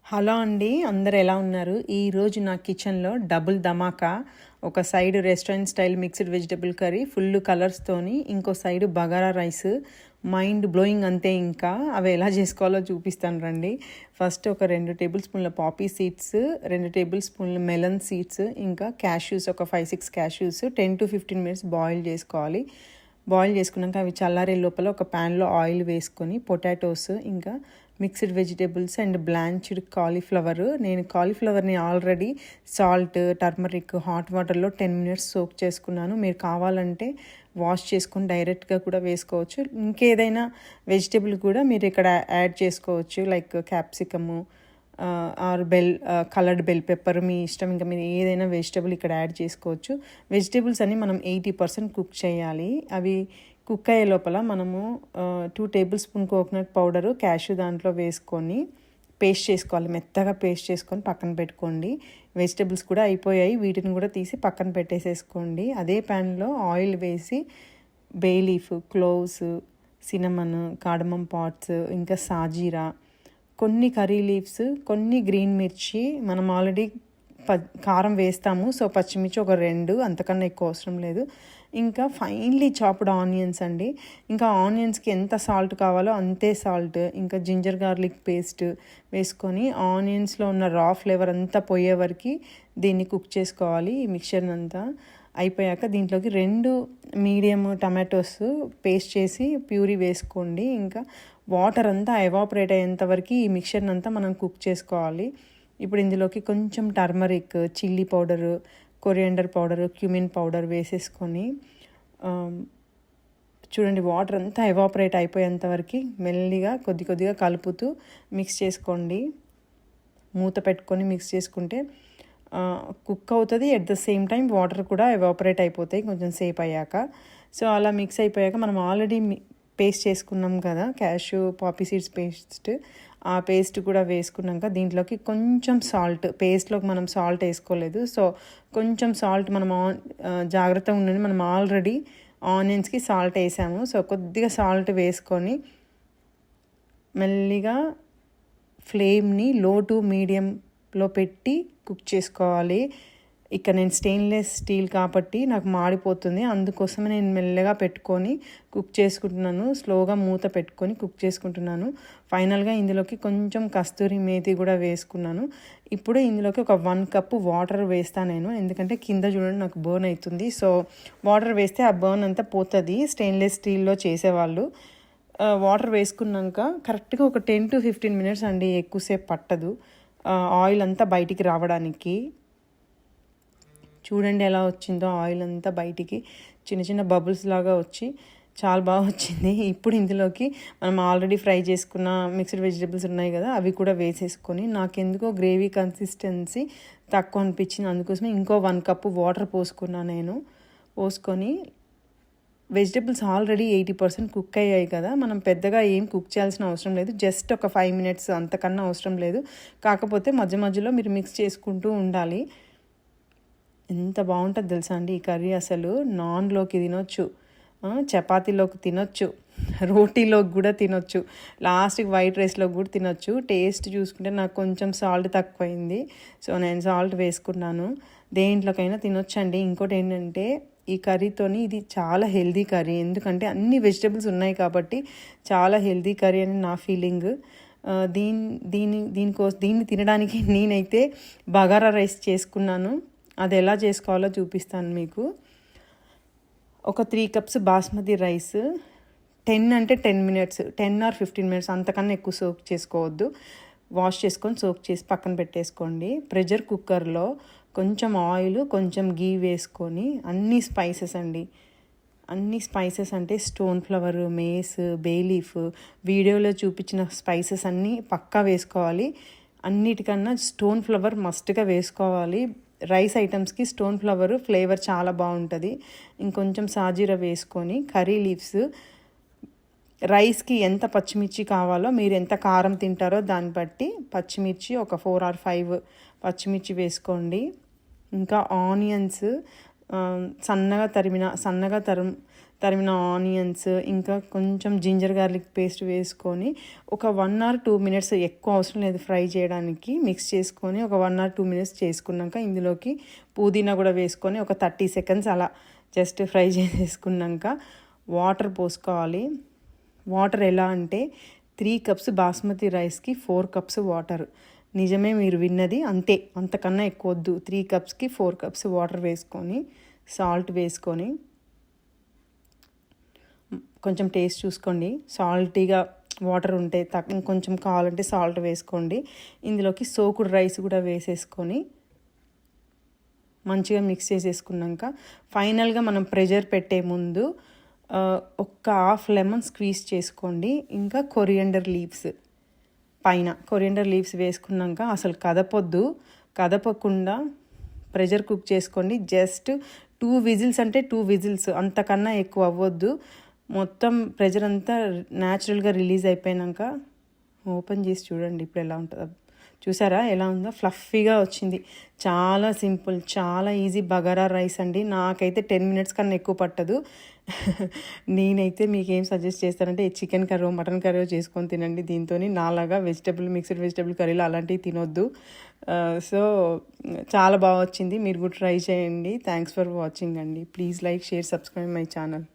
Hello అండి, అందరు ఎలా ఉన్నారు? ఈరోజు నా కిచెన్లో డబుల్ ధమాకా. ఒక side restaurant style mixed vegetable curry full కలర్స్తోని, ఇంకో side bagara rice mind blowing అంతే. ఇంకా అవి ఎలా చేసుకోవాలో చూపిస్తాను రండి. ఫస్ట్ ఒక 2 టేబుల్ స్పూన్ల పాపీ సీడ్స్, 2 టేబుల్ స్పూన్ల మెలన్ సీడ్స్, ఇంకా క్యాష్యూస్ ఒక 5-6 క్యాష్యూస్ 10 to 15 మినిట్స్ బాయిల్ చేసుకోవాలి. బాయిల్ చేసుకున్నాక అవి చల్లారే లోపల ఒక ప్యాన్లో ఆయిల్ వేసుకొని పొటాటోస్, ఇంకా మిక్స్డ్ వెజిటేబుల్స్ అండ్ బ్లాంచ్డ్ కాలీఫ్లవర్. నేను కాలీఫ్లవర్ని ఆల్రెడీ సాల్ట్, టర్మరిక్, హాట్ వాటర్లో 10 మినిట్స్ సోక్ చేసుకున్నాను. మీరు కావాలంటే వాష్ చేసుకొని డైరెక్ట్గా కూడా వేసుకోవచ్చు. ఇంకేదైనా వెజిటేబుల్ కూడా మీరు ఇక్కడ యాడ్ చేసుకోవచ్చు, like capsicum or coloured bell pepper, మీ ఇష్టం. ఇంకా మీరు ఏదైనా వెజిటేబుల్ ఇక్కడ యాడ్ చేసుకోవచ్చు. వెజిటేబుల్స్ అన్ని మనం 80% కుక్ చేయాలి. అవి కుక్ అయ్యే లోపల మనము 2 table spoon coconut powder, cash దాంట్లో వేసుకొని పేస్ట్ చేసుకోవాలి. మెత్తగా పేస్ట్ చేసుకొని పక్కన పెట్టుకోండి. వెజిటేబుల్స్ కూడా అయిపోయాయి, వీటిని కూడా తీసి పక్కన పెట్టేసేసుకోండి. అదే ప్యాన్లో ఆయిల్ వేసి bay leaf, cloves, cinnamon, cardamom pods, ఇంకా సాజీరా, కొన్ని కర్రీ లీవ్స్, కొన్ని గ్రీన్ మిర్చి. మనం ఆల్రెడీ కారం వేస్తాము, సో పచ్చిమిర్చి ఒక 2, అంతకన్నా ఎక్కువ అవసరం లేదు. ఇంకా ఫైన్లీ చాప్డ్ ఆనియన్స్ అండి. ఇంకా ఆనియన్స్కి ఎంత సాల్ట్ కావాలో అంతే సాల్ట్, ఇంకా జింజర్ గార్లిక్ పేస్ట్ వేసుకొని ఆనియన్స్లో ఉన్న రా ఫ్లేవర్ అంతా పోయే వరకు దీన్ని కుక్ చేసుకోవాలి. ఈ మిక్చర్ అంతా అయిపోయాక దీంట్లోకి 2 మీడియం టమాటోస్ పేస్ట్ చేసి ప్యూరీ వేసుకోండి. ఇంకా వాటర్ అంతా ఎవాపరేట్ అయ్యేంత వరకు ఈ మిక్చర్ని అంతా మనం కుక్ చేసుకోవాలి. ఇప్పుడు ఇందులోకి కొంచెం turmeric, chilli powder, coriander powder, cumin powder వేసేసుకొని చూడండి, వాటర్ అంతా ఎవాపరేట్ అయిపోయేంత వరకు మెల్లిగా కొద్దిగా కలుపుతూ మిక్స్ చేసుకోండి. మూత పెట్టుకొని మిక్స్ చేసుకుంటే కుక్ అవుతుంది. At the same time water కూడా ఎవాపరేట్ అయిపోతాయి కొంచెం సేపు అయ్యాక. సో అలా మిక్స్ అయిపోయాక మనం ఆల్రెడీ పేస్ట్ చేసుకున్నాం కదా, క్యాషు పాపీ సీడ్స్ పేస్ట్, ఆ పేస్ట్ కూడా వేసుకున్నాక దీంట్లోకి కొంచెం సాల్ట్, పేస్ట్లోకి మనం సాల్ట్ వేసుకోలేదు, సో కొంచెం సాల్ట్ మనం జాగ్రత్తగా ఉండండి. మనం ఆల్రెడీ ఆనియన్స్కి సాల్ట్ వేసాము, సో కొద్దిగా సాల్ట్ వేసుకొని మెల్లిగా ఫ్లేమ్ని లో టు మీడియంలో పెట్టి కుక్ చేసుకోవాలి. ఇక్కడ నేను స్టెయిన్లెస్ స్టీల్ కాబట్టి నాకు మాడిపోతుంది, అందుకోసమే నేను మెల్లగా పెట్టుకొని కుక్ చేసుకుంటున్నాను. స్లోగా మూత పెట్టుకొని కుక్ చేసుకుంటున్నాను. ఫైనల్గా ఇందులోకి కొంచెం కస్తూరి మేతి కూడా వేసుకున్నాను. ఇప్పుడు ఇందులోకి ఒక 1 కప్పు వాటర్ వేస్తాను నేను, ఎందుకంటే కింద చూడండి నాకు బర్న్ అవుతుంది. సో వాటర్ వేస్తే ఆ బర్న్ అంతా పోతుంది స్టెయిన్లెస్ స్టీల్లో చేసేవాళ్ళు. వాటర్ వేసుకున్నాక కరెక్ట్గా ఒక 10 to 15 మినిట్స్ అండి, ఎక్కువసేపు పట్టదు ఆయిల్ అంతా బయటికి రావడానికి. చూడండి ఎలా వచ్చిందో ఆయిల్ అంతా బయటికి చిన్న చిన్న బబుల్స్ లాగా వచ్చి చాలా బాగా వచ్చింది. ఇప్పుడు ఇందులోకి మనం ఆల్రెడీ ఫ్రై చేసుకున్న మిక్స్డ్ వెజిటేబుల్స్ ఉన్నాయి కదా, అవి కూడా వేసేసుకొని, నాకెందుకో గ్రేవీ కన్సిస్టెన్సీ తక్కువ అనిపించింది, అందుకోసమే ఇంకో 1 కప్పు వాటర్ పోసుకున్నాను నేను. పోసుకొని వెజిటేబుల్స్ ఆల్రెడీ 80% కుక్ అయ్యాయి కదా, మనం పెద్దగా ఏం కుక్ చేయాల్సిన అవసరం లేదు, జస్ట్ ఒక 5 మినిట్స్, అంతకన్నా అవసరం లేదు. కాకపోతే మధ్య మధ్యలో మీరు మిక్స్ చేసుకుంటూ ఉండాలి. ఎంత బాగుంటుంది తెలుసా అండి ఈ కర్రీ. అసలు నాన్లోకి తినొచ్చు, చపాతీలోకి తినొచ్చు, రోటీలోకి కూడా తినొచ్చు, లాస్ట్కి వైట్ రైస్లోకి కూడా తినొచ్చు. టేస్ట్ చూసుకుంటే నాకు కొంచెం సాల్ట్ తక్కువైంది, సో నేను సాల్ట్ వేసుకున్నాను. దేంట్లోకైనా తినొచ్చండి. ఇంకోటి ఏంటంటే ఈ కర్రీతోని ఇది చాలా హెల్దీ కర్రీ, ఎందుకంటే అన్ని వెజిటేబుల్స్ ఉన్నాయి కాబట్టి చాలా హెల్దీ కర్రీ అని నా ఫీలింగ్. దీన్ని తినడానికి నేనైతే బగారా రైస్ చేసుకున్నాను. అది ఎలా చేసుకోవాలో చూపిస్తాను మీకు. ఒక 3 కప్స్ బాస్మతి రైస్, 10 అంటే 10 మినిట్స్, 10 or 15 మినిట్స్, అంతకన్నా ఎక్కువ సోక్ చేసుకోవద్దు. వాష్ చేసుకొని సోక్ చేసి పక్కన పెట్టేసుకోండి. ప్రెషర్ కుక్కర్లో కొంచెం ఆయిల్, కొంచెం గీ వేసుకొని అన్ని స్పైసెస్ అండి, అన్ని స్పైసెస్ అంటే stone flower, mace, bay leaf, వీడియోలో చూపించిన స్పైసెస్ అన్నీ పక్కా వేసుకోవాలి. అన్నిటికన్నా స్టోన్ ఫ్లవర్ మస్ట్గా వేసుకోవాలి. రైస్ ఐటమ్స్కి స్టోన్ ఫ్లవర్ ఫ్లేవర్ చాలా బాగుంటుంది. ఇంకొంచెం సాజీరా వేసుకొని, కర్రీ లీవ్స్, రైస్కి ఎంత పచ్చిమిర్చి కావాలో, మీరు ఎంత కారం తింటారో దాన్ని బట్టి పచ్చిమిర్చి ఒక 4 or 5 పచ్చిమిర్చి వేసుకోండి. ఇంకా ఆనియన్స్ సన్నగా తరిమిన ఆనియన్స్, ఇంకా కొంచెం జింజర్ గార్లిక్ పేస్ట్ వేసుకొని ఒక 1 or 2 minutes, ఎక్కువ అవసరం లేదు ఫ్రై చేయడానికి, మిక్స్ చేసుకొని ఒక 1 or 2 minutes చేసుకున్నాక ఇందులోకి పుదీనా కూడా వేసుకొని ఒక 30 seconds అలా జస్ట్ ఫ్రై చేసేసుకున్నాక వాటర్ పోసుకోవాలి. వాటర్ ఎలా అంటే 3 cups బాస్మతి రైస్కి 4 cups వాటర్. నిజమే మీరు విన్నది, అంతే, అంతకన్నా ఎక్కువ వద్దు. 3 cupsకి 4 cups వాటర్ వేసుకొని సాల్ట్ వేసుకొని కొంచెం టేస్ట్ చూసుకోండి. సాల్టీగా వాటర్ ఉంటే ఇంకొంచెం కావాలంటే సాల్ట్ వేసుకోండి. ఇందులోకి సోకుడు రైస్ కూడా వేసేసుకొని మంచిగా మిక్స్ చేసేసుకున్నాక ఫైనల్గా మనం ప్రెషర్ పెట్టే ముందు ఒక హాఫ్ లెమన్ స్క్వీజ్ చేసుకోండి. ఇంకా కొరియండర్ లీవ్స్ పైన వేసుకున్నాక అసలు కదపకుండా ప్రెషర్ కుక్ చేసుకోండి. జస్ట్ 2 whistles అంటే 2 whistles, అంతకన్నా ఎక్కువ అవ్వద్దు. మొత్తం ప్రెషర్ అంతా న్యాచురల్గా రిలీజ్ అయిపోయాక ఓపెన్ చేసి చూడండి ఇప్పుడు ఎలా ఉంటుందో. చూసారా ఎలా ఉందో, ఫ్లఫీగా వచ్చింది. చాలా సింపుల్, చాలా ఈజీ బగారా రైస్ అండి. నాకైతే 10 minutes కన్నా ఎక్కువ పట్టదు. నేనైతే మీకు ఏం సజెస్ట్ చేస్తానంటే చికెన్ కర్రీ, మటన్ కర్రీ చేసుకొని తినండి. దీంతో నాలాగా మిక్స్డ్ వెజిటబుల్ కర్రీలు అలాంటివి తినొద్దు. సో చాలా బాగా వచ్చింది, మీరు కూడా ట్రై చేయండి. థ్యాంక్స్ ఫర్ వాచింగ్ అండి. Please like, share, subscribe my channel.